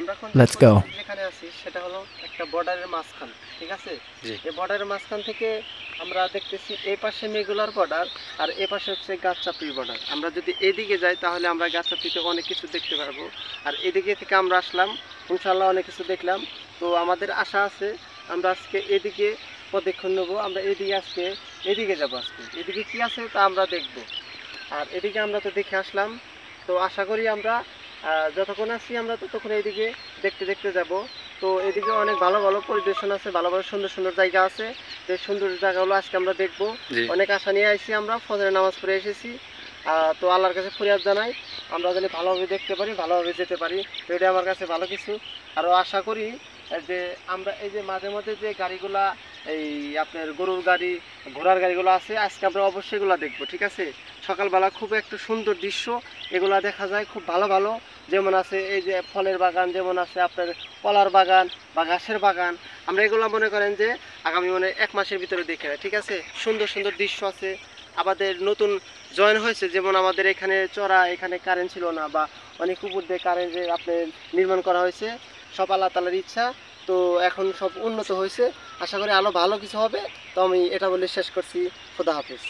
আমরা এখন Let's go. যেখানে আছি সেটা হলো একটা বর্ডারের মাঝখান, ঠিক আছে? জি। এই বর্ডারের মাঝখান থেকে আমরা দেখতেছি এই পাশে মেঘুলার বর্ডার আর এই পাশে হচ্ছে গাছচাপড়ির বর্ডার। আমরা যদি এদিকে যাই তাহলে আমরা গাছচাপড়িতে অনেক কিছু দেখতে পারবো। আর এদিকে থেকে আমরা আসলাম, ইনশাআল্লাহ অনেক কিছু দেখলাম। তো আমাদের আশা আছে আমরা আজকে এদিকে পদক্ষেপ নেবো, আমরা এদিকে আজকে এদিকে যাবো, আজকে এদিকে কি আছে তা আমরা দেখব। আর এদিকে আমরা তো দেখে আসলাম, তো আশা করি আমরা যতক্ষণ আছি আমরা ততক্ষণ এইদিকে দেখতে দেখতে যাব। তো এদিকে অনেক ভালো ভালো পরিদর্শন আছে, ভালো ভালো সুন্দর সুন্দর জায়গা আছে। যে সুন্দর জায়গাগুলো আজকে আমরা দেখবো। জি। অনেক আশা নিয়ে আইছি, আমরা ফজরের নামাজ পড়ে এসেছি। তো আল্লাহর কাছে ফরিয়াদ জানাই আমরা যেন ভালোভাবে দেখতে পারি, ভালোভাবে যেতে পারি। তো এটা আমার কাছে ভালো কিছু। আরও আশা করি যে আমরা এই যে মাঝে মাঝে যে গাড়িগুলা, এই আপনার গরুর গাড়ি, ঘোড়ার গাড়িগুলো আছে, আজকে আমরা অবশ্যই এগুলো দেখবো, ঠিক আছে? সকালবেলা খুব একটা সুন্দর দৃশ্য এগুলা দেখা যায়, খুব ভালো ভালো। যেমন আছে এই যে ফলের বাগান, যেমন আছে আপনার কলার বাগান বা ঘাসের বাগান। আমরা এগুলো মনে করেন যে আগামী 1 মাসের ভিতরে দেখে, ঠিক আছে? সুন্দর সুন্দর দৃশ্য আছে। আমাদের নতুন জয়েন হয়েছে, যেমন আমাদের এখানে চড়া, এখানে কারেন্ট ছিল না, বা অনেক উপর দিয়ে কারেন্টের আপনার নির্মাণ করা হয়েছে। সব আল্লাহ তাআলার ইচ্ছা। তো এখন সব উন্নত হয়েছে, আশা করি আরও ভালো কিছু হবে। তো আমি এটা বলে শেষ করছি। খোদা হাফেজ।